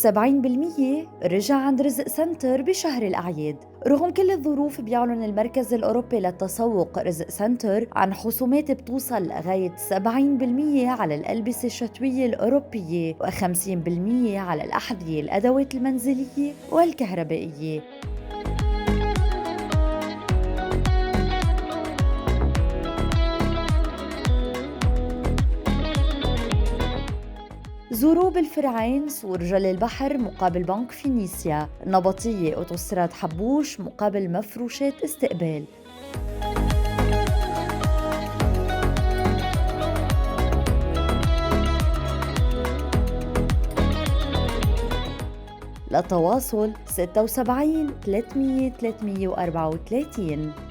70% رجع عند رزق سنتر بشهر الأعياد. رغم كل الظروف بيعلن المركز الأوروبي للتسوق رزق سنتر عن خصومات بتوصل لغاية 70% على الألبسة الشتوية الأوروبية و50% على الأحذية الأدوات المنزلية والكهربائية. زوروا بالفرعين سور جل البحر مقابل بنك فينيسيا، نبطية أوتوستراد حبوش مقابل مفروشات استقبال. للتواصل 76 300 334.